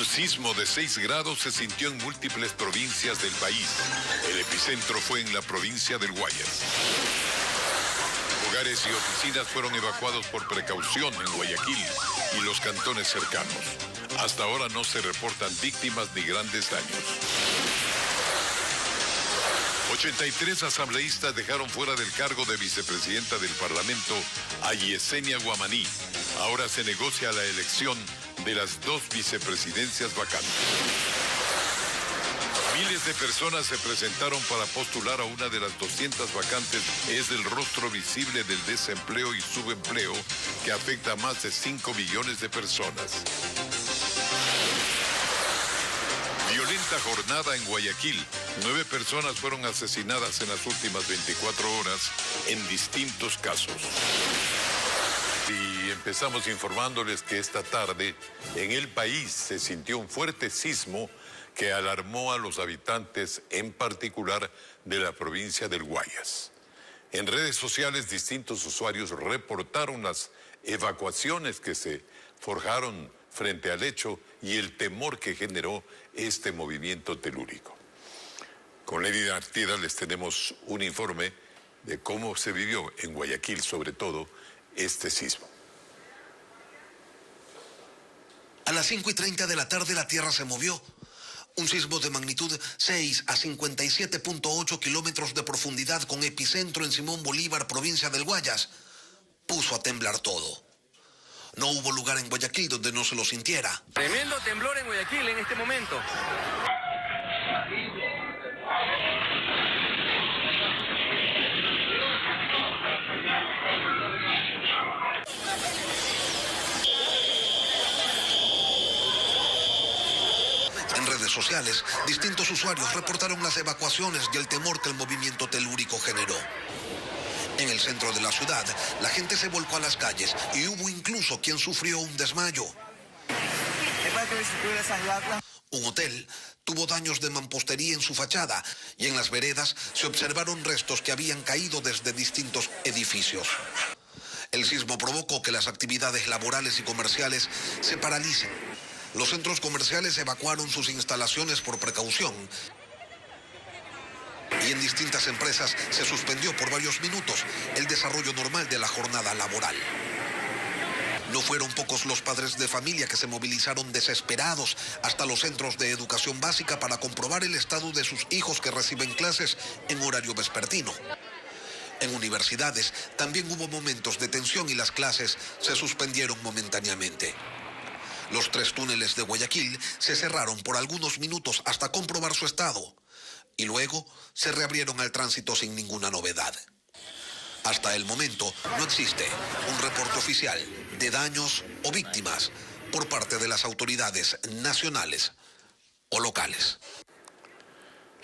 Un sismo de 6 grados se sintió en múltiples provincias del país. El epicentro fue en la provincia del Guayas. Hogares y oficinas fueron evacuados por precaución en Guayaquil y los cantones cercanos. Hasta ahora no se reportan víctimas ni grandes daños. 83 asambleístas dejaron fuera del cargo de vicepresidenta del Parlamento a Yesenia Guamaní. Ahora se negocia la elección de las 2 vicepresidencias vacantes. Miles de personas se presentaron para postular a una de las 200 vacantes. Es el rostro visible del desempleo y subempleo que afecta a más de 5 millones de personas. Violenta jornada en Guayaquil. 9 personas fueron asesinadas en las últimas 24 horas en distintos casos. Y empezamos informándoles que esta tarde en el país se sintió un fuerte sismo que alarmó a los habitantes, en particular de la provincia del Guayas. En redes sociales, distintos usuarios reportaron las evacuaciones que se forjaron frente al hecho y el temor que generó este movimiento telúrico. Con Lady Artieda les tenemos un informe de cómo se vivió en Guayaquil, sobre todo, este sismo. A las 5:30 de la tarde la tierra se movió. Un sismo de magnitud 6 a 57.8 kilómetros de profundidad con epicentro en Simón Bolívar, provincia del Guayas, puso a temblar todo. No hubo lugar en Guayaquil donde no se lo sintiera. Tremendo temblor en Guayaquil en este momento. En redes sociales, distintos usuarios reportaron las evacuaciones y el temor que el movimiento telúrico generó. En el centro de la ciudad, la gente se volcó a las calles y hubo incluso quien sufrió un desmayo. Un hotel tuvo daños de mampostería en su fachada y en las veredas se observaron restos que habían caído desde distintos edificios. El sismo provocó que las actividades laborales y comerciales se paralicen. Los centros comerciales evacuaron sus instalaciones por precaución y en distintas empresas se suspendió por varios minutos el desarrollo normal de la jornada laboral. No fueron pocos los padres de familia que se movilizaron desesperados hasta los centros de educación básica para comprobar el estado de sus hijos que reciben clases en horario vespertino. En universidades también hubo momentos de tensión y las clases se suspendieron momentáneamente. Los 3 túneles de Guayaquil se cerraron por algunos minutos hasta comprobar su estado y luego se reabrieron al tránsito sin ninguna novedad. Hasta el momento no existe un reporte oficial de daños o víctimas por parte de las autoridades nacionales o locales.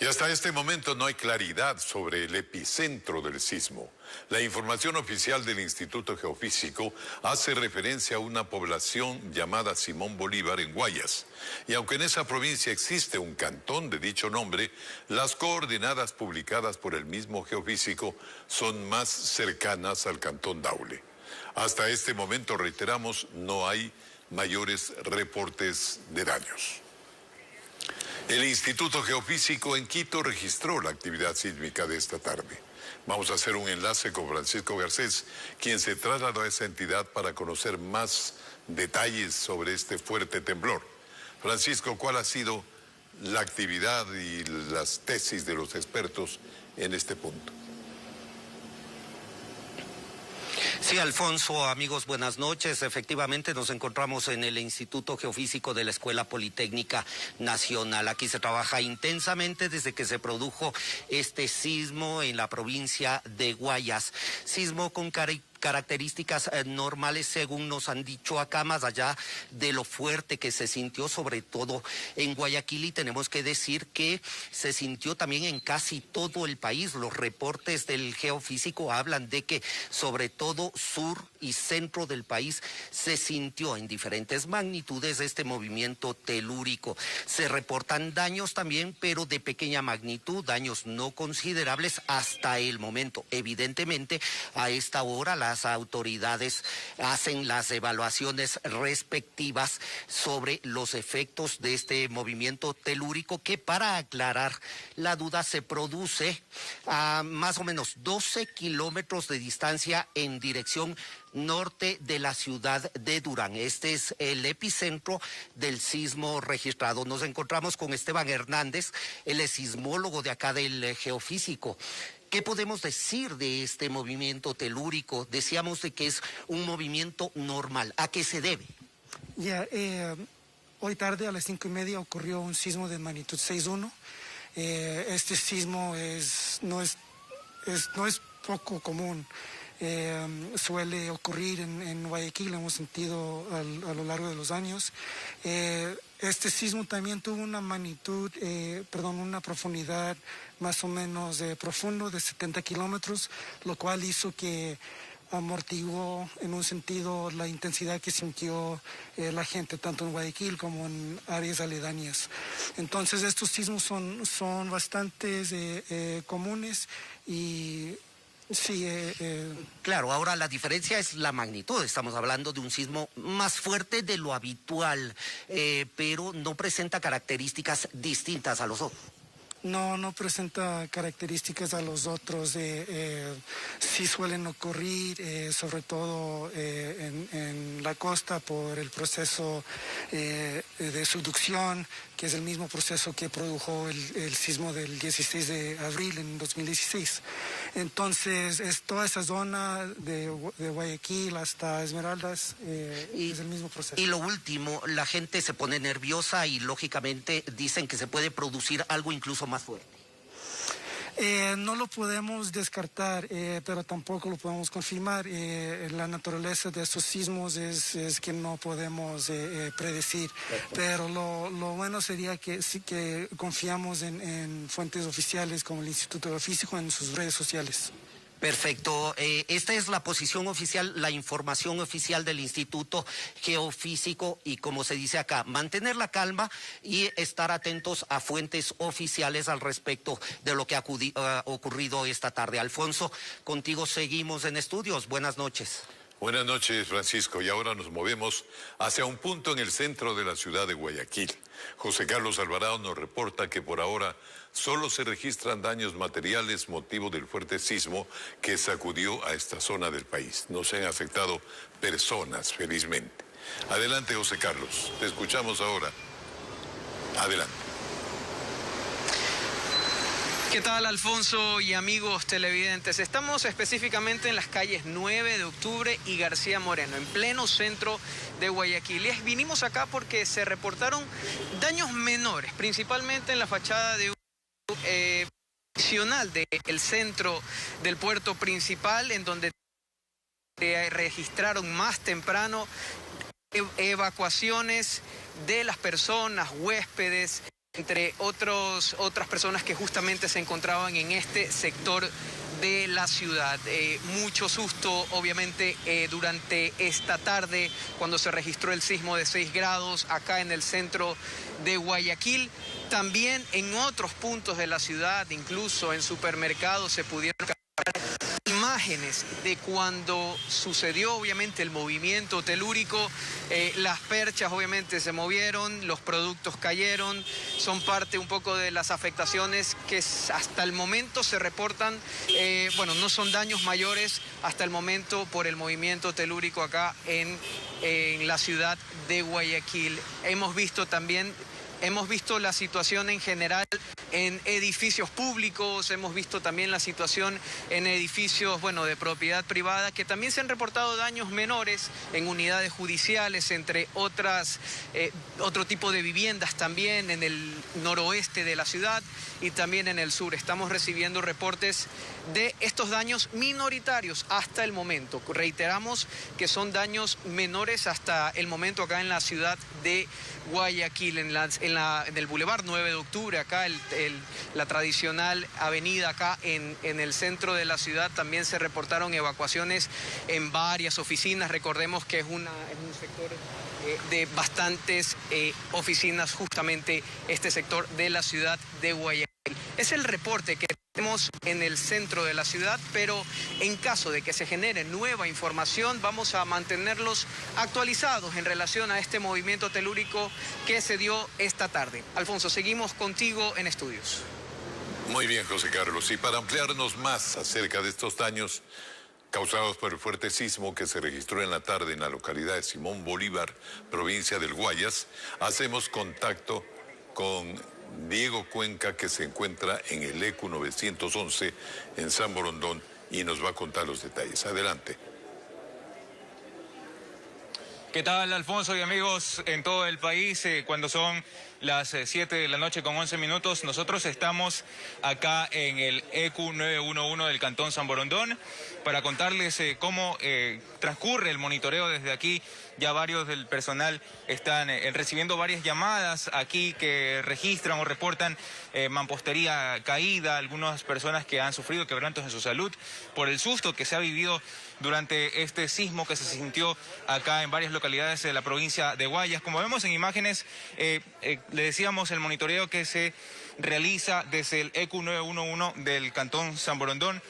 Y hasta este momento no hay claridad sobre el epicentro del sismo. La información oficial del Instituto Geofísico hace referencia a una población llamada Simón Bolívar en Guayas. Y aunque en esa provincia existe un cantón de dicho nombre, las coordenadas publicadas por el mismo geofísico son más cercanas al cantón Daule. Hasta este momento, reiteramos, no hay mayores reportes de daños. El Instituto Geofísico en Quito registró la actividad sísmica de esta tarde. Vamos a hacer un enlace con Francisco Garcés, quien se trasladó a esa entidad para conocer más detalles sobre este fuerte temblor. Francisco, ¿cuál ha sido la actividad y las tesis de los expertos en este punto? Sí, Alfonso, amigos, buenas noches. Efectivamente, nos encontramos en el Instituto Geofísico de la Escuela Politécnica Nacional. Aquí se trabaja intensamente desde que se produjo este sismo en la provincia de Guayas. Sismo con características normales, según nos han dicho acá, más allá de lo fuerte que se sintió, sobre todo en Guayaquil, y tenemos que decir que se sintió también en casi todo el país. Los reportes del geofísico hablan de que sobre todo sur y centro del país se sintió en diferentes magnitudes este movimiento telúrico. Se reportan daños también, pero de pequeña magnitud, daños no considerables hasta el momento. Evidentemente, a esta hora la las autoridades hacen las evaluaciones respectivas sobre los efectos de este movimiento telúrico que, para aclarar la duda, se produce a más o menos 12 kilómetros de distancia en dirección norte de la ciudad de Durán. Este es el epicentro del sismo registrado. Nos encontramos con Esteban Hernández, él es sismólogo de acá del Geofísico. ¿Qué podemos decir de este movimiento telúrico? Decíamos de que es un movimiento normal. ¿A qué se debe? Hoy tarde a las 5:30 ocurrió un sismo de magnitud 6.1. Este sismo no es poco común. Suele ocurrir en Guayaquil, hemos sentido a lo largo de los años. Este sismo también tuvo una magnitud, una profundidad más o menos profundo de 70 kilómetros, lo cual hizo que amortiguó en un sentido la intensidad que sintió la gente, tanto en Guayaquil como en áreas aledañas. Entonces estos sismos son bastante comunes y... Sí, Claro, ahora la diferencia es la magnitud. Estamos hablando de un sismo más fuerte de lo habitual, pero no presenta características distintas a los otros. No presenta características a los otros. Sí suelen ocurrir, sobre todo en la costa, por el proceso de subducción, que es el mismo proceso que produjo el sismo del 16 de abril en 2016. Entonces, es toda esa zona de Guayaquil hasta Esmeraldas, es el mismo proceso. Y lo último, la gente se pone nerviosa y lógicamente dicen que se puede producir algo incluso más fuerte. No lo podemos descartar, pero tampoco lo podemos confirmar. La naturaleza de estos sismos es que no podemos predecir. Pero lo bueno sería que sí que confiamos en fuentes oficiales como el Instituto Geofísico en sus redes sociales. Perfecto. Esta es la posición oficial, la información oficial del Instituto Geofísico y, como se dice acá, mantener la calma y estar atentos a fuentes oficiales al respecto de lo que ha ocurrido esta tarde. Alfonso, contigo seguimos en estudios. Buenas noches. Buenas noches, Francisco. Y ahora nos movemos hacia un punto en el centro de la ciudad de Guayaquil. José Carlos Alvarado nos reporta que por ahora solo se registran daños materiales motivo del fuerte sismo que sacudió a esta zona del país. No se han afectado personas, felizmente. Adelante, José Carlos. Te escuchamos ahora. Adelante. ¿Qué tal, Alfonso y amigos televidentes? Estamos específicamente en las calles 9 de octubre y García Moreno, en pleno centro de Guayaquil. Y vinimos acá porque se reportaron daños menores, principalmente en la fachada de un adicional del centro del puerto principal, en donde registraron más temprano evacuaciones de las personas, huéspedes, entre otras personas que justamente se encontraban en este sector de la ciudad. Mucho susto, obviamente, durante esta tarde, cuando se registró el sismo de 6 grados acá en el centro de Guayaquil. También en otros puntos de la ciudad, incluso en supermercados, se pudieron captar imágenes de cuando sucedió obviamente el movimiento telúrico. Las perchas obviamente se movieron, los productos cayeron, son parte un poco de las afectaciones que hasta el momento se reportan. No son daños mayores hasta el momento por el movimiento telúrico acá en la ciudad de Guayaquil. Hemos visto la situación en general en edificios públicos, hemos visto también la situación en edificios, de propiedad privada, que también se han reportado daños menores en unidades judiciales, entre otro tipo de viviendas también en el noroeste de la ciudad y también en el sur. Estamos recibiendo reportes de estos daños minoritarios hasta el momento. Reiteramos que son daños menores hasta el momento acá en la ciudad de Guayaquil, en el Boulevard 9 de Octubre, acá la tradicional avenida acá en el centro de la ciudad. También se reportaron evacuaciones en varias oficinas. Recordemos que es un sector de bastantes oficinas, justamente este sector de la ciudad de Guayaquil. Es el reporte que Estamos en el centro de la ciudad, pero en caso de que se genere nueva información, vamos a mantenerlos actualizados en relación a este movimiento telúrico que se dio esta tarde. Alfonso, seguimos contigo en estudios. Muy bien, José Carlos. Y para ampliarnos más acerca de estos daños causados por el fuerte sismo que se registró en la tarde en la localidad de Simón Bolívar, provincia del Guayas, hacemos contacto con Diego Cuenca, que se encuentra en el ECU 911 en San Borondón y nos va a contar los detalles. Adelante. ¿Qué tal, Alfonso y amigos en todo el país? Cuando son las 7 de la noche con 11 minutos, nosotros estamos acá en el ECU 911 del Cantón San Borondón para contarles cómo transcurre el monitoreo desde aquí. Ya varios del personal están recibiendo varias llamadas aquí que registran o reportan mampostería caída, algunas personas que han sufrido quebrantos en su salud por el susto que se ha vivido durante este sismo que se sintió acá en varias localidades de la provincia de Guayas. Como vemos en imágenes, le decíamos el monitoreo que se realiza desde el ECU 911 del Cantón San Borondón,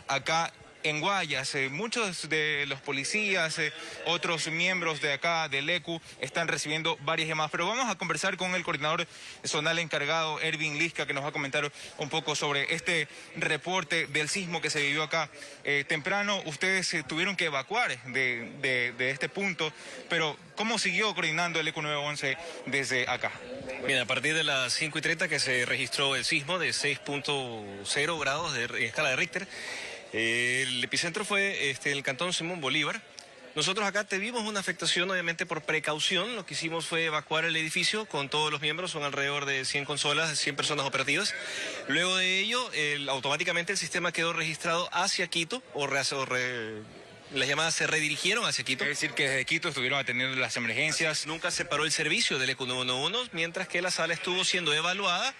acá en Guayas. Muchos de los policías, otros miembros de acá del ECU están recibiendo varias llamadas, pero vamos a conversar con el coordinador zonal encargado, Ervin Lisca, que nos va a comentar un poco sobre este reporte del sismo que se vivió acá. Temprano ustedes tuvieron que evacuar de este punto, pero ¿cómo siguió coordinando el ECU 911 desde acá? Bien, a partir de las 5:30 que se registró el sismo de 6.0 grados en escala de Richter, el epicentro fue en el Cantón Simón Bolívar. Nosotros acá tuvimos una afectación, obviamente por precaución. Lo que hicimos fue evacuar el edificio con todos los miembros, son alrededor de 100 consolas, 100 personas operativas. Luego de ello, automáticamente el sistema quedó registrado hacia Quito, las llamadas se redirigieron hacia Quito. Es decir, que desde Quito estuvieron atendiendo las emergencias. Nunca se paró el servicio del ECU 911, mientras que la sala estuvo siendo evaluada,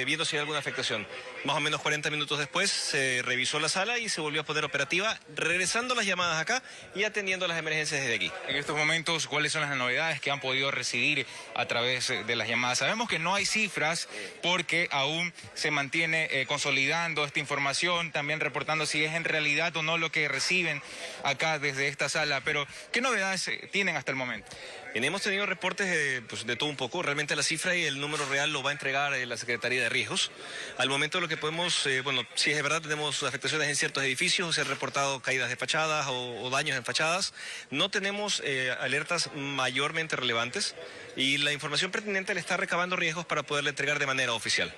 viendo si hay alguna afectación. Más o menos 40 minutos después se revisó la sala y se volvió a poner operativa, regresando las llamadas acá y atendiendo las emergencias desde aquí. En estos momentos, ¿cuáles son las novedades que han podido recibir a través de las llamadas? Sabemos que no hay cifras porque aún se mantiene consolidando esta información, también reportando si es en realidad o no lo que reciben acá desde esta sala, pero ¿qué novedades tienen hasta el momento? Bien, hemos tenido reportes de todo un poco. Realmente la cifra y el número real lo va a entregar la Secretaría de Riesgos. Al momento lo que podemos, si es verdad, tenemos afectaciones en ciertos edificios, se han reportado caídas de fachadas o daños en fachadas. No tenemos alertas mayormente relevantes y la información pertinente le está recabando Riesgos para poderle entregar de manera oficial.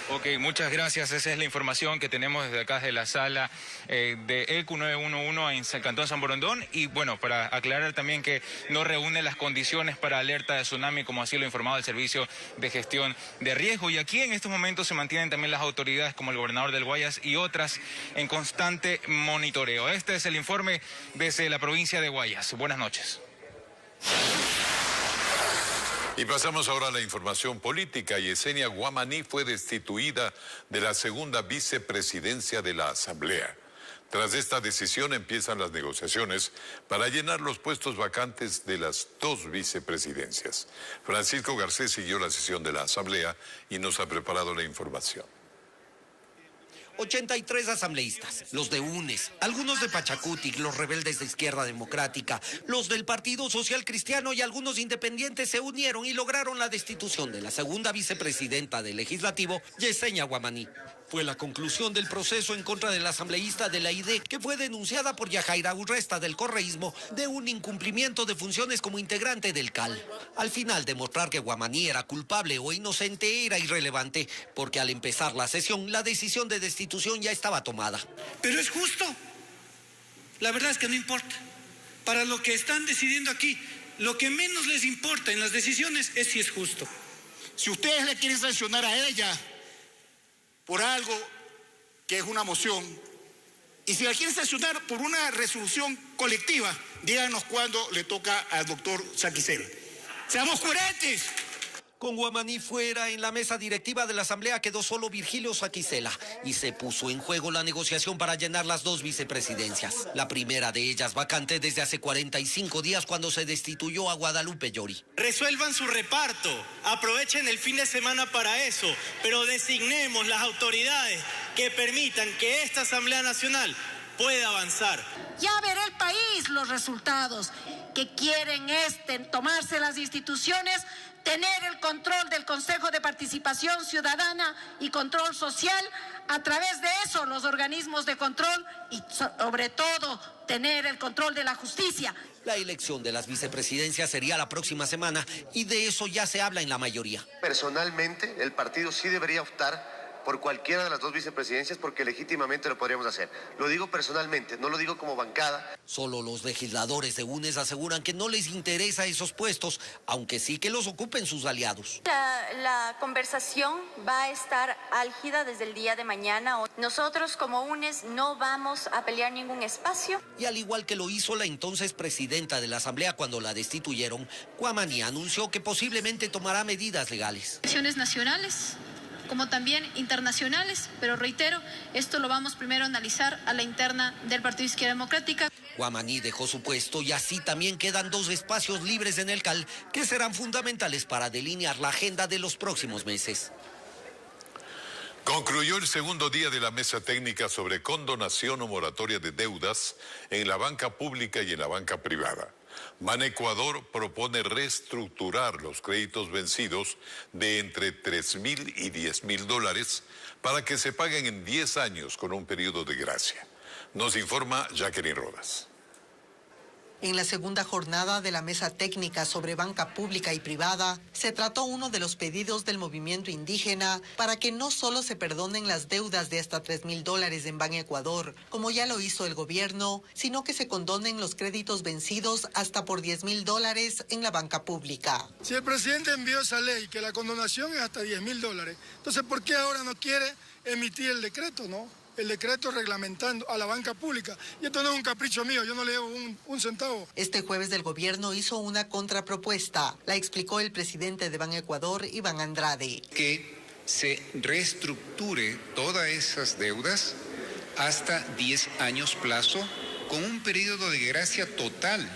Ok, muchas gracias. Esa es la información que tenemos desde acá de la sala de ECU 911 en el Cantón San Borondón. Y bueno, para aclarar también que no reúne las condiciones para alerta de tsunami, como así lo ha informado el Servicio de Gestión de Riesgo. Y aquí en estos momentos se mantienen también las autoridades como el gobernador del Guayas y otras en constante monitoreo. Este es el informe desde la provincia de Guayas. Buenas noches. Y pasamos ahora a la información política. Yesenia Guamaní fue destituida de la segunda vicepresidencia de la Asamblea. Tras esta decisión empiezan las negociaciones para llenar los puestos vacantes de las dos vicepresidencias. Francisco Garcés siguió la sesión de la Asamblea y nos ha preparado la información. 83 asambleístas, los de UNES, algunos de Pachacutic, los rebeldes de Izquierda Democrática, los del Partido Social Cristiano y algunos independientes se unieron y lograron la destitución de la segunda vicepresidenta del Legislativo, Yesenia Guamaní. Fue la conclusión del proceso en contra del asambleísta de la ID, que fue denunciada por Yajaira Urresta del correísmo de un incumplimiento de funciones como integrante del CAL. Al final, demostrar que Guamaní era culpable o inocente era irrelevante, porque al empezar la sesión, la decisión de destitución ya estaba tomada. Pero es justo. La verdad es que no importa. Para lo que están decidiendo aquí, lo que menos les importa en las decisiones es si es justo. Si ustedes le quieren sancionar a ella por algo que es una moción, y si la quieren sancionar por una resolución colectiva, díganos cuándo le toca al doctor Saquicela. ¡Seamos coherentes! Con Guamaní fuera, en la mesa directiva de la Asamblea quedó solo Virgilio Saquicela y se puso en juego la negociación para llenar las dos vicepresidencias. La primera de ellas vacante desde hace 45 días cuando se destituyó a Guadalupe Llori. Resuelvan su reparto, aprovechen el fin de semana para eso, pero designemos las autoridades que permitan que esta Asamblea Nacional pueda avanzar. Ya verá el país los resultados que quieren tomarse las instituciones, tener el control del Consejo de Participación Ciudadana y Control Social, a través de eso los organismos de control y sobre todo tener el control de la justicia. La elección de las vicepresidencias sería la próxima semana y de eso ya se habla en la mayoría. Personalmente, el partido sí debería optar por cualquiera de las dos vicepresidencias porque legítimamente lo podríamos hacer. Lo digo personalmente, no lo digo como bancada. Solo los legisladores de UNES aseguran que no les interesa esos puestos, aunque sí que los ocupen sus aliados. La conversación va a estar álgida desde el día de mañana. Nosotros como UNES no vamos a pelear ningún espacio. Y al igual que lo hizo la entonces presidenta de la Asamblea cuando la destituyeron, Guamaní anunció que posiblemente tomará medidas legales. Elecciones nacionales, como también internacionales, pero reitero, esto lo vamos primero a analizar a la interna del Partido Izquierda Democrática. Guamaní dejó su puesto y así también quedan 2 espacios libres en el CAL que serán fundamentales para delinear la agenda de los próximos meses. Concluyó el segundo día de la mesa técnica sobre condonación o moratoria de deudas en la banca pública y en la banca privada. Banecuador propone reestructurar los créditos vencidos de entre $3.000 y $10.000 para que se paguen en 10 años con un periodo de gracia. Nos informa Jacqueline Rodas. En la segunda jornada de la mesa técnica sobre banca pública y privada, se trató uno de los pedidos del movimiento indígena para que no solo se perdonen las deudas de hasta $3.000 en Banecuador, como ya lo hizo el gobierno, sino que se condonen los créditos vencidos hasta por $10.000 en la banca pública. Si el presidente envió esa ley, que la condonación es hasta $10.000, entonces ¿por qué ahora no quiere emitir el decreto, no? El decreto reglamentando a la banca pública. Y esto no es un capricho mío, yo no le debo un centavo. Este jueves el gobierno hizo una contrapropuesta. La explicó el presidente de Banecuador, Iván Andrade. Que se reestructure todas esas deudas hasta 10 años plazo con un periodo de gracia total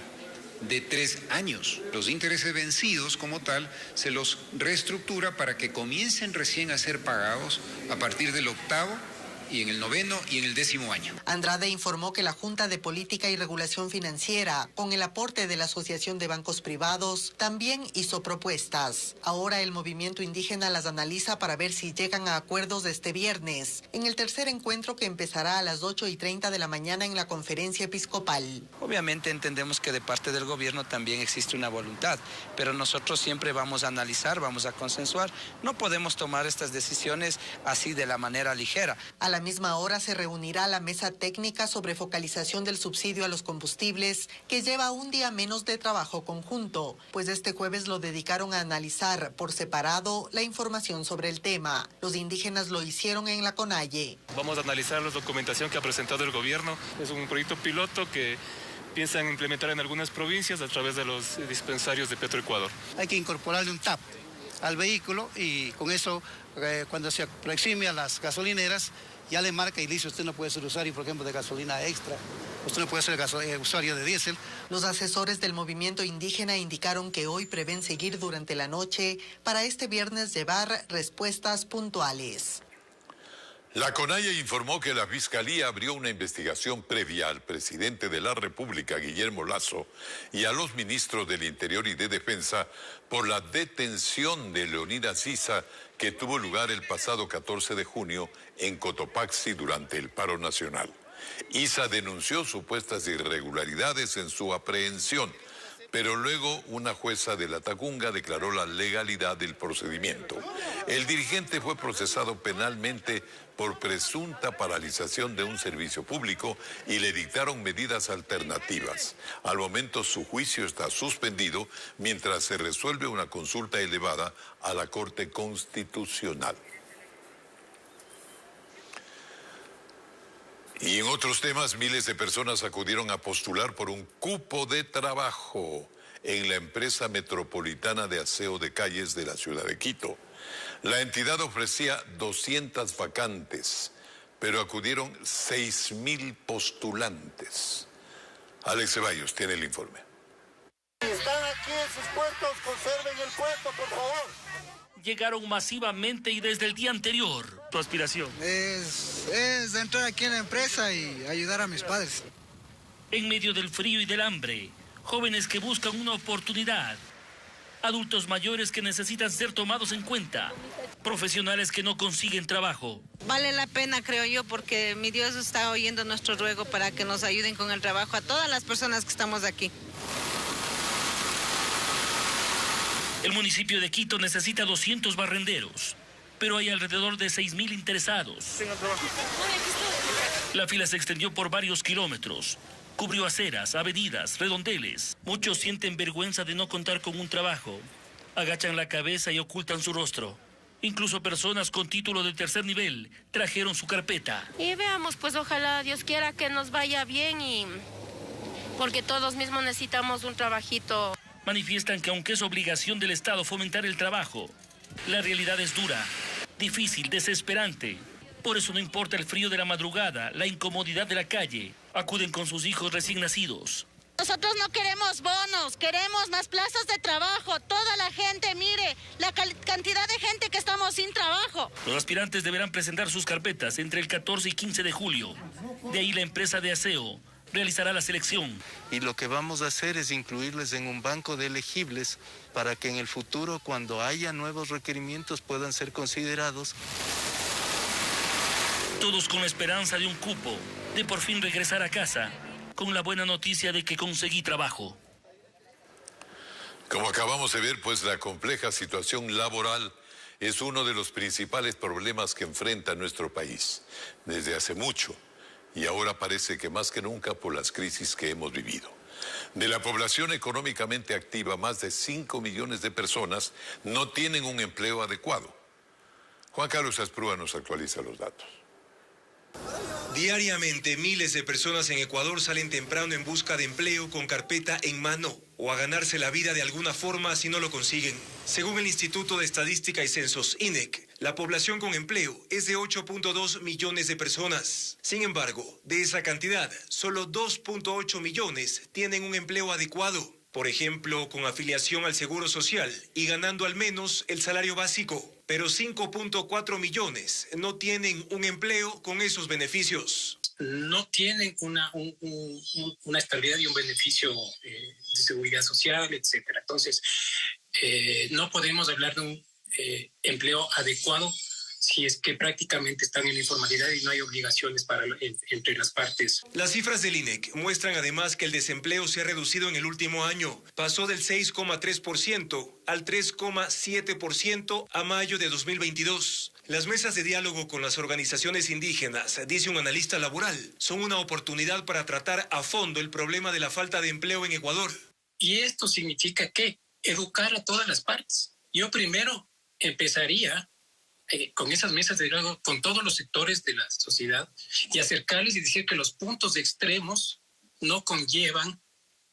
de 3 años. Los intereses vencidos como tal se los reestructura para que comiencen recién a ser pagados a partir del 8º y en el 9º y en el 10º año. Andrade informó que la Junta de Política y Regulación Financiera, con el aporte de la Asociación de Bancos Privados, también hizo propuestas. Ahora el movimiento indígena las analiza para ver si llegan a acuerdos este viernes, en el tercer encuentro que empezará a las 8:30 de la mañana en la conferencia episcopal. Obviamente entendemos que de parte del gobierno también existe una voluntad, pero nosotros siempre vamos a analizar, vamos a consensuar. No podemos tomar estas decisiones así de la manera ligera. A la misma hora se reunirá la mesa técnica sobre focalización del subsidio a los combustibles, que lleva un día menos de trabajo conjunto, pues este jueves lo dedicaron a analizar por separado la información sobre el tema. Los indígenas lo hicieron en la CONAIE. Vamos a analizar la documentación que ha presentado el gobierno. Es un proyecto piloto que piensan implementar en algunas provincias a través de los dispensarios de Petroecuador. Hay que incorporarle un TAP al vehículo y con eso, cuando se aproxime a las gasolineras, ya le marca y dice: usted no puede ser usuario, por ejemplo, de gasolina extra, usted no puede ser usuario de diésel. Los asesores del movimiento indígena indicaron que hoy prevén seguir durante la noche para este viernes llevar respuestas puntuales. La CONAIE informó que la Fiscalía abrió una investigación previa al presidente de la República, Guillermo Lasso, y a los ministros del Interior y de Defensa por la detención de Leonidas Issa, que tuvo lugar el pasado 14 de junio en Cotopaxi durante el paro nacional. Issa denunció supuestas irregularidades en su aprehensión, pero luego una jueza de la Tacunga declaró la legalidad del procedimiento. El dirigente fue procesado penalmente por presunta paralización de un servicio público y le dictaron medidas alternativas. Al momento su juicio está suspendido mientras se resuelve una consulta elevada a la Corte Constitucional. Y en otros temas, miles de personas acudieron a postular por un cupo de trabajo en la empresa metropolitana de aseo de calles de la ciudad de Quito. La entidad ofrecía 200 vacantes, pero acudieron 6.000 postulantes. Alex Ceballos tiene el informe. Si están aquí en sus puestos, conserven el puesto, por favor. llegaron masivamente y desde el día anterior. ¿Tu aspiración? Es entrar aquí en la empresa y ayudar a mis padres. En medio del frío y del hambre, jóvenes que buscan una oportunidad, adultos mayores que necesitan ser tomados en cuenta, profesionales que no consiguen trabajo. Vale la pena, creo yo, porque mi Dios está oyendo nuestro ruego para que nos ayuden con el trabajo a todas las personas que estamos aquí. El municipio de Quito necesita 200 barrenderos, pero hay alrededor de 6.000 interesados. La fila se extendió por varios kilómetros. Cubrió aceras, avenidas, redondeles. Muchos sienten vergüenza de no contar con un trabajo. Agachan la cabeza y ocultan su rostro. Incluso personas con título de tercer nivel trajeron su carpeta. Y veamos, pues ojalá Dios quiera que nos vaya bien y... porque todos mismos necesitamos un trabajito. Manifiestan que aunque es obligación del Estado fomentar el trabajo, la realidad es dura, difícil, desesperante. Por eso no importa el frío de la madrugada, la incomodidad de la calle. Acuden con sus hijos recién nacidos. Nosotros no queremos bonos, queremos más plazas de trabajo. Toda la gente, mire, la cantidad de gente que estamos sin trabajo. Los aspirantes deberán presentar sus carpetas entre el 14 y 15 de julio. De ahí la empresa de aseo realizará la selección. Y lo que vamos a hacer es incluirles en un banco de elegibles para que en el futuro, cuando haya nuevos requerimientos, puedan ser considerados. Todos con la esperanza de un cupo, de por fin regresar a casa, con la buena noticia de que conseguí trabajo. Como acabamos de ver, pues la compleja situación laboral es uno de los principales problemas que enfrenta nuestro país desde hace mucho y ahora parece que más que nunca por las crisis que hemos vivido. De la población económicamente activa, más de 5 millones de personas no tienen un empleo adecuado. Juan Carlos Asprúa nos actualiza los datos. Diariamente, miles de personas en Ecuador salen temprano en busca de empleo con carpeta en mano o a ganarse la vida de alguna forma si no lo consiguen. Según el Instituto de Estadística y Censos, INEC, la población con empleo es de 8.2 millones de personas. Sin embargo, de esa cantidad, solo 2.8 millones tienen un empleo adecuado. Por ejemplo, con afiliación al Seguro Social y ganando al menos el salario básico. Pero 5.4 millones no tienen un empleo con esos beneficios. No tienen una estabilidad y un beneficio de seguridad social, etcétera. Entonces, no podemos hablar de un empleo adecuado si es que prácticamente están en la informalidad y no hay obligaciones entre las partes. Las cifras del INEC muestran además que el desempleo se ha reducido en el último año. Pasó del 6,3% al 3,7% a mayo de 2022. Las mesas de diálogo con las organizaciones indígenas, dice un analista laboral, son una oportunidad para tratar a fondo el problema de la falta de empleo en Ecuador. Y esto significa que educar a todas las partes. Yo primero empezaría con esas mesas de diálogo con todos los sectores de la sociedad y acercarles y decir que los puntos extremos no conllevan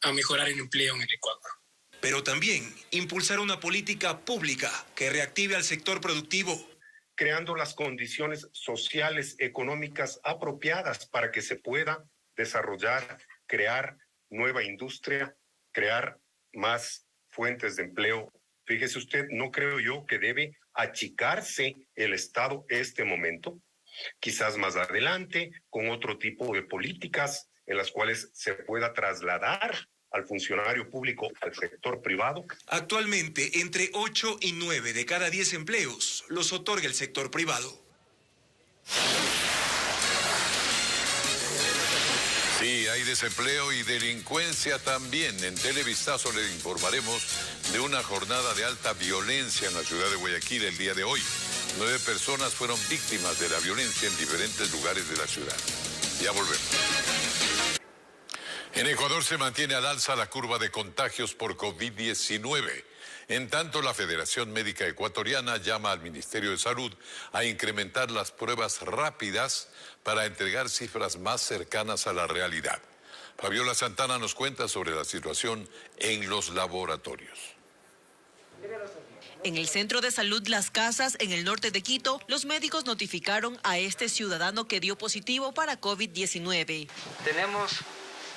a mejorar el empleo en el Ecuador. Pero también impulsar una política pública que reactive al sector productivo. Creando las condiciones sociales, económicas apropiadas para que se pueda desarrollar, crear nueva industria, crear más fuentes de empleo. Fíjese usted, no creo yo que debe achicarse el Estado este momento, quizás más adelante, con otro tipo de políticas en las cuales se pueda trasladar al funcionario público al sector privado. Actualmente, entre 8 y 9 de cada 10 empleos los otorga el sector privado. Sí, hay desempleo y delincuencia también. En Televistazo le informaremos de una jornada de alta violencia en la ciudad de Guayaquil el día de hoy. 9 personas fueron víctimas de la violencia en diferentes lugares de la ciudad. Ya volvemos. En Ecuador se mantiene al alza la curva de contagios por COVID-19. En tanto, la Federación Médica Ecuatoriana llama al Ministerio de Salud a incrementar las pruebas rápidas para entregar cifras más cercanas a la realidad. Fabiola Santana nos cuenta sobre la situación en los laboratorios. En el Centro de Salud Las Casas, en el norte de Quito, los médicos notificaron a este ciudadano que dio positivo para COVID-19. Tenemos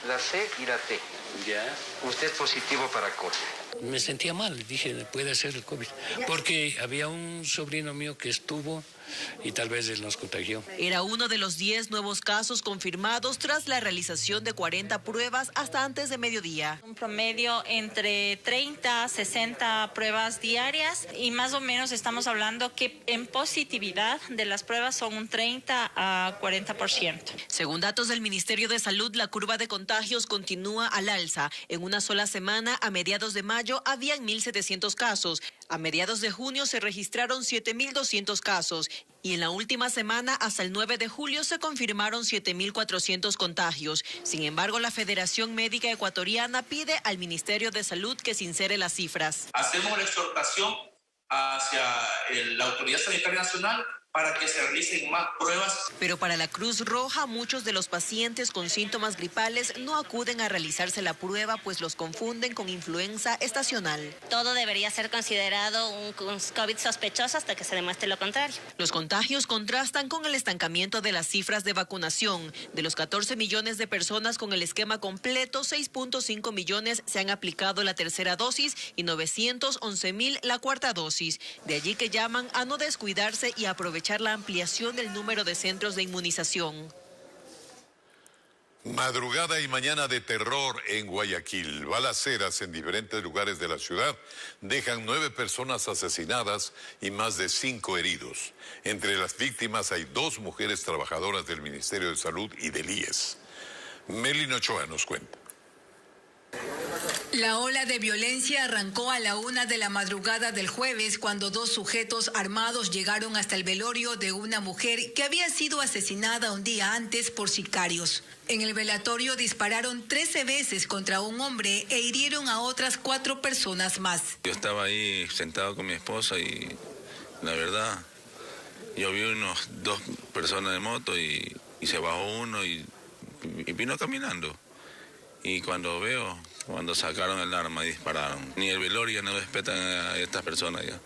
la C y la T. ¿Ya? Usted es positivo para COVID. Me sentía mal, dije, puede ser el COVID, porque había un sobrino mío que estuvo y tal vez él nos contagió. Era uno de los 10 nuevos casos confirmados tras la realización de 40 pruebas hasta antes de mediodía. Un promedio entre 30 a 60 pruebas diarias y más o menos estamos hablando que en positividad de las pruebas son un 30 a 40%. Según datos del Ministerio de Salud, la curva de contagios continúa al alza. En una sola semana, a mediados de mayo, habían 1.700 casos. A mediados de junio se registraron 7.200 casos. Y en la última semana, hasta el 9 de julio, se confirmaron 7.400 contagios. Sin embargo, la Federación Médica Ecuatoriana pide al Ministerio de Salud que sincere las cifras. Hacemos la exhortación hacia la Autoridad Sanitaria Nacional para que se realicen más pruebas. Pero para la Cruz Roja, muchos de los pacientes con síntomas gripales no acuden a realizarse la prueba, pues los confunden con influenza estacional. Todo debería ser considerado un COVID sospechoso hasta que se demuestre lo contrario. Los contagios contrastan con el estancamiento de las cifras de vacunación. De los 14 millones de personas con el esquema completo, 6.5 millones se han aplicado la tercera dosis y 911.000 la cuarta dosis. De allí que llaman a no descuidarse y aprovechar la ampliación del número de centros de inmunización. Madrugada y mañana de terror en Guayaquil. Balaceras en diferentes lugares de la ciudad dejan 9 personas asesinadas y más de 5 heridos. Entre las víctimas hay 2 mujeres trabajadoras del Ministerio de Salud y del IES. Melin Ochoa nos cuenta. La ola de violencia arrancó a la 1 de la madrugada del jueves cuando 2 sujetos armados llegaron hasta el velorio de una mujer que había sido asesinada un día antes por sicarios. En el velatorio dispararon 13 veces contra un hombre e hirieron a otras 4 personas más. Yo estaba ahí sentado con mi esposa y la verdad, yo vi unos 2 personas de moto y se bajó uno y vino caminando. Y cuando sacaron el arma y dispararon, ni el velorio no respetan a estas personas ya.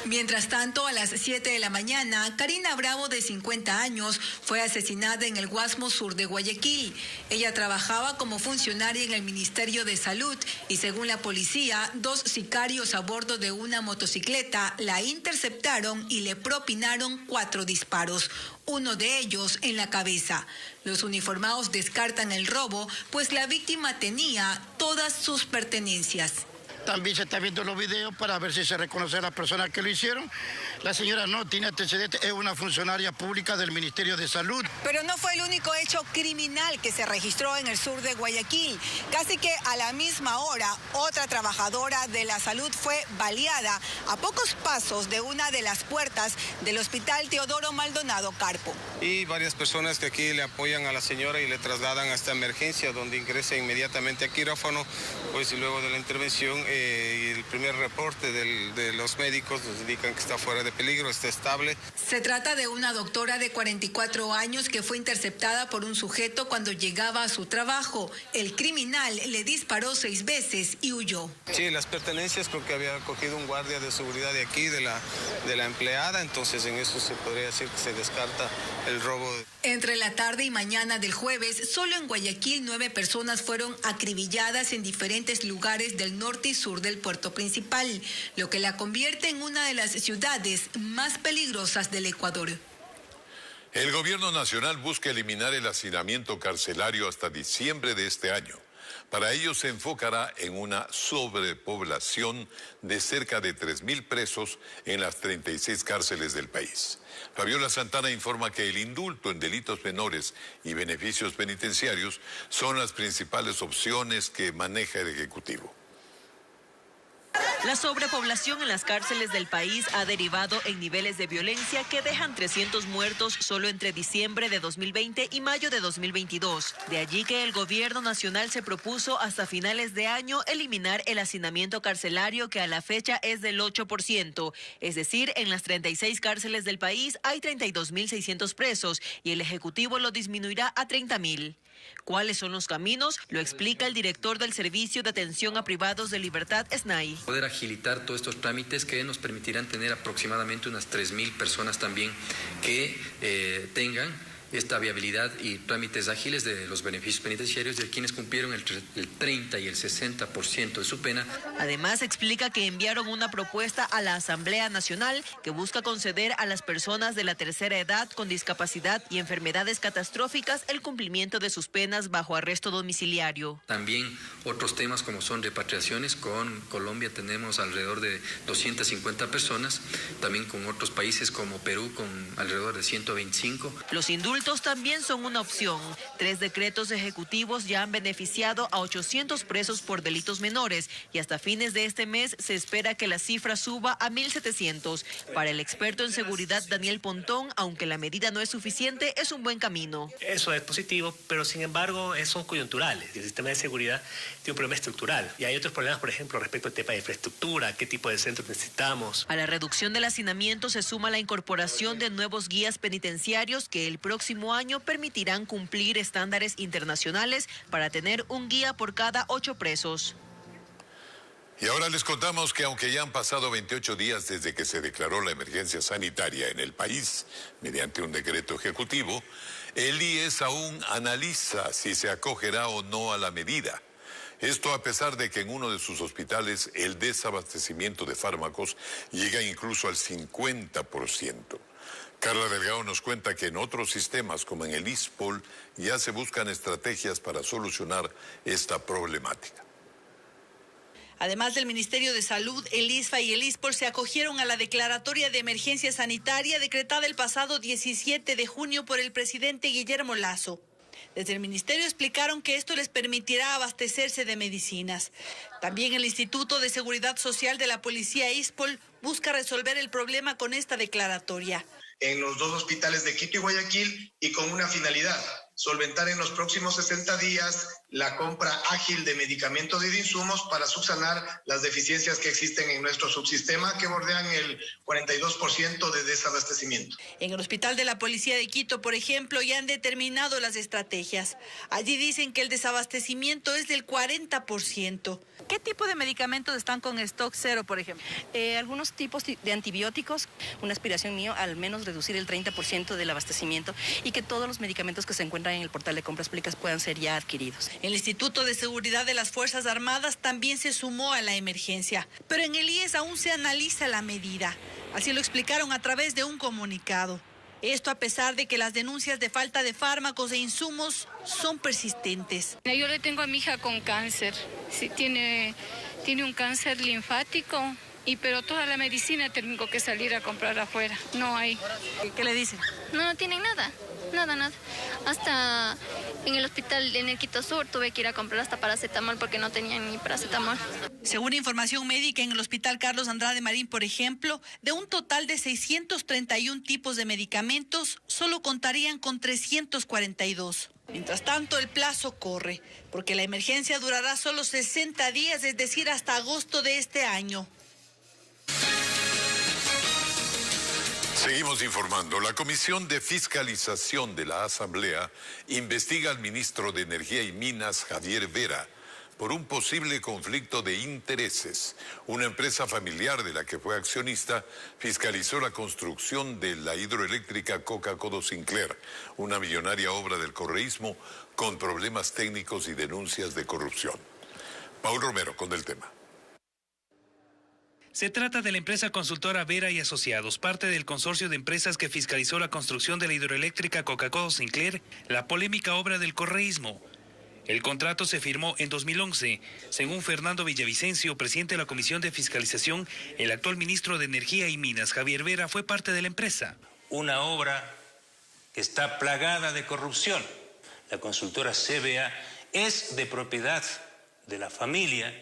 Mientras tanto, a las 7 de la mañana, Karina Bravo, de 50 años, fue asesinada en el Guasmo Sur de Guayaquil. Ella trabajaba como funcionaria en el Ministerio de Salud y, según la policía, 2 sicarios a bordo de una motocicleta la interceptaron y le propinaron 4 disparos, uno de ellos en la cabeza. Los uniformados descartan el robo, pues la víctima tenía todas sus pertenencias. También se está viendo los videos para ver si se reconoce a las personas que lo hicieron. La señora no tiene antecedentes, es una funcionaria pública del Ministerio de Salud. Pero no fue el único hecho criminal que se registró en el sur de Guayaquil. Casi que a la misma hora, otra trabajadora de la salud fue baleada a pocos pasos de una de las puertas del Hospital Teodoro Maldonado Carpo. Y varias personas que aquí le apoyan a la señora y le trasladan hasta emergencia, donde ingresa inmediatamente a quirófano, pues y luego de la intervención y el primer reporte de los médicos nos indican que está fuera de peligro, está estable. Se trata de una doctora de 44 años que fue interceptada por un sujeto cuando llegaba a su trabajo. El criminal le disparó 6 veces y huyó. Sí, las pertenencias creo que había cogido un guardia de seguridad de aquí, de la empleada, entonces en eso se podría decir que se descarta el robo. Entre la tarde y mañana del jueves, solo en Guayaquil 9 personas fueron acribilladas en diferentes lugares del norte y sur del puerto principal, lo que la convierte en una de las ciudades más peligrosas del Ecuador. El gobierno nacional busca eliminar el hacinamiento carcelario hasta diciembre de este año. Para ello se enfocará en una sobrepoblación de cerca de 3.000 presos en las 36 cárceles del país. Fabiola Santana informa que el indulto en delitos menores y beneficios penitenciarios son las principales opciones que maneja el Ejecutivo. La sobrepoblación en las cárceles del país ha derivado en niveles de violencia que dejan 300 muertos solo entre diciembre de 2020 y mayo de 2022. De allí que el gobierno nacional se propuso hasta finales de año eliminar el hacinamiento carcelario, que a la fecha es del 8%. Es decir, en las 36 cárceles del país hay 32.600 presos y el Ejecutivo lo disminuirá a 30.000. ¿Cuáles son los caminos? Lo explica el director del Servicio de Atención a Privados de Libertad, SNAI. Poder agilitar todos estos trámites que nos permitirán tener aproximadamente unas 3.000 personas también que tengan esta viabilidad y trámites ágiles de los beneficios penitenciarios de quienes cumplieron el 30 y el 60% de su pena. Además, explica que enviaron una propuesta a la Asamblea Nacional que busca conceder a las personas de la tercera edad con discapacidad y enfermedades catastróficas el cumplimiento de sus penas bajo arresto domiciliario. También otros temas como son repatriaciones. Con Colombia tenemos alrededor de 250 personas, también con otros países como Perú con alrededor de 125. Los indultos también son una opción. 3 decretos ejecutivos ya han beneficiado a 800 presos por delitos menores y hasta fines de este mes se espera que la cifra suba a 1.700. Para el experto en seguridad Daniel Pontón, aunque la medida no es suficiente, es un buen camino. Eso es positivo, pero sin embargo son coyunturales. El sistema de seguridad tiene un problema estructural y hay otros problemas, por ejemplo, respecto al tema de infraestructura, qué tipo de centros necesitamos. A la reducción del hacinamiento se suma la incorporación de nuevos guías penitenciarios que el próximo año permitirán cumplir estándares internacionales para tener un guía por cada 8 presos. Y ahora les contamos que aunque ya han pasado 28 días desde que se declaró la emergencia sanitaria en el país mediante un decreto ejecutivo, el IES aún analiza si se acogerá o no a la medida. Esto a pesar de que en uno de sus hospitales el desabastecimiento de fármacos llega incluso al 50%. Carla Delgado nos cuenta que en otros sistemas, como en el ISPOL, ya se buscan estrategias para solucionar esta problemática. Además del Ministerio de Salud, el ISFA y el ISPOL se acogieron a la declaratoria de emergencia sanitaria decretada el pasado 17 de junio por el presidente Guillermo Lasso. Desde el ministerio explicaron que esto les permitirá abastecerse de medicinas. También el Instituto de Seguridad Social de la Policía ISPOL busca resolver el problema con esta declaratoria. En los 2 hospitales de Quito y Guayaquil y con una finalidad, solventar en los próximos 60 días la compra ágil de medicamentos y de insumos para subsanar las deficiencias que existen en nuestro subsistema que bordean el 42% de desabastecimiento. En el Hospital de la Policía de Quito, por ejemplo, ya han determinado las estrategias. Allí dicen que el desabastecimiento es del 40%. ¿Qué tipo de medicamentos están con stock cero, por ejemplo? Algunos tipos de antibióticos, una aspiración mía, al menos reducir el 30% del abastecimiento y que todos los medicamentos que se encuentran en el portal de compras públicas puedan ser ya adquiridos. El Instituto de Seguridad de las Fuerzas Armadas también se sumó a la emergencia, pero en el IES aún se analiza la medida. Así lo explicaron a través de un comunicado. Esto a pesar de que las denuncias de falta de fármacos e insumos son persistentes. Yo le tengo a mi hija con cáncer, sí, tiene un cáncer linfático, pero toda la medicina tengo que salir a comprar afuera, no hay. ¿Qué le dicen? No tienen nada. Hasta en el hospital en el Quito Sur tuve que ir a comprar hasta paracetamol porque no tenían ni paracetamol. Según información médica, en el Hospital Carlos Andrade Marín, por ejemplo, de un total de 631 tipos de medicamentos, solo contarían con 342. Mientras tanto, el plazo corre, porque la emergencia durará solo 60 días, es decir, hasta agosto de este año. Seguimos informando. La Comisión de Fiscalización de la Asamblea investiga al ministro de Energía y Minas, Javier Vera, por un posible conflicto de intereses. Una empresa familiar de la que fue accionista fiscalizó la construcción de la hidroeléctrica Coca-Codo Sinclair, una millonaria obra del correísmo con problemas técnicos y denuncias de corrupción. Paul Romero con el tema. Se trata de la empresa consultora Vera y Asociados, parte del consorcio de empresas que fiscalizó la construcción de la hidroeléctrica Coca-Codo Sinclair, la polémica obra del correísmo. El contrato se firmó en 2011. Según Fernando Villavicencio, presidente de la Comisión de Fiscalización, el actual ministro de Energía y Minas, Javier Vera, fue parte de la empresa. Una obra que está plagada de corrupción. La consultora CBA es de propiedad de la familia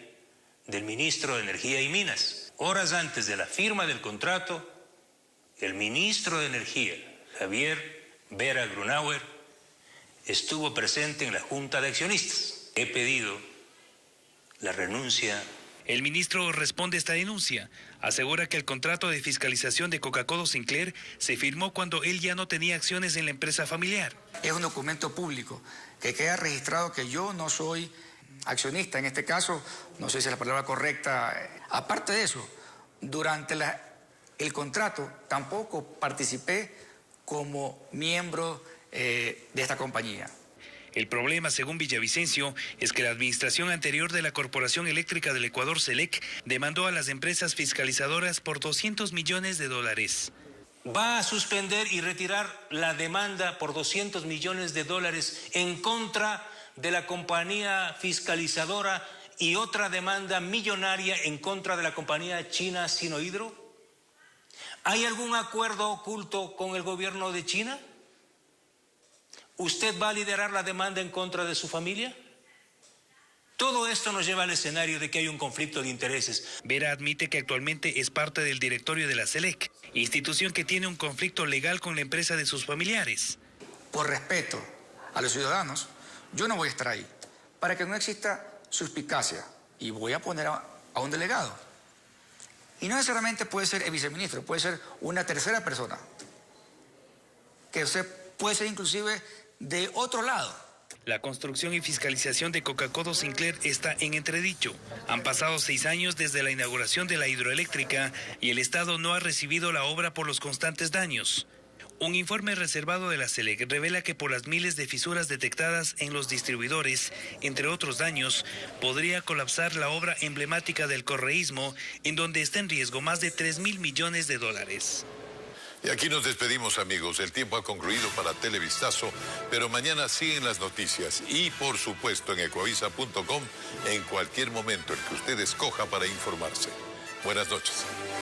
del ministro de Energía y Minas. Horas antes de la firma del contrato, el ministro de Energía, Javier Vera Grunauer, estuvo presente en la Junta de Accionistas. He pedido la renuncia. El ministro responde a esta denuncia. Asegura que el contrato de fiscalización de Coca-Codo Sinclair se firmó cuando él ya no tenía acciones en la empresa familiar. Es un documento público que queda registrado que yo no soy accionista. En este caso, no sé si es la palabra correcta. Aparte de eso, durante el contrato tampoco participé como miembro de esta compañía. El problema, según Villavicencio, es que la administración anterior de la Corporación Eléctrica del Ecuador, CELEC, demandó a las empresas fiscalizadoras por $200 millones. Va a suspender y retirar la demanda por $200 millones en contra de la compañía fiscalizadora y otra demanda millonaria en contra de la compañía china Sinohydro. ¿Hay algún acuerdo oculto con el gobierno de China? ¿Usted va a liderar la demanda en contra de su familia? Todo esto nos lleva al escenario de que hay un conflicto de intereses. Vera admite que actualmente es parte del directorio de la CELEC, institución que tiene un conflicto legal con la empresa de sus familiares. Por respeto a los ciudadanos, yo no voy a estar ahí, para que no exista suspicacia, y voy a poner a un delegado. Y no necesariamente puede ser el viceministro, puede ser una tercera persona, que puede ser inclusive de otro lado. La construcción y fiscalización de Coca-Cola Sinclair está en entredicho. Han pasado 6 años desde la inauguración de la hidroeléctrica y el Estado no ha recibido la obra por los constantes daños. Un informe reservado de la CELEC revela que por las miles de fisuras detectadas en los distribuidores, entre otros daños, podría colapsar la obra emblemática del correísmo, en donde está en riesgo más de $3.000 millones. Y aquí nos despedimos, amigos. El tiempo ha concluido para Televistazo, pero mañana siguen las noticias y, por supuesto, en ecuavisa.com en cualquier momento el que usted escoja para informarse. Buenas noches.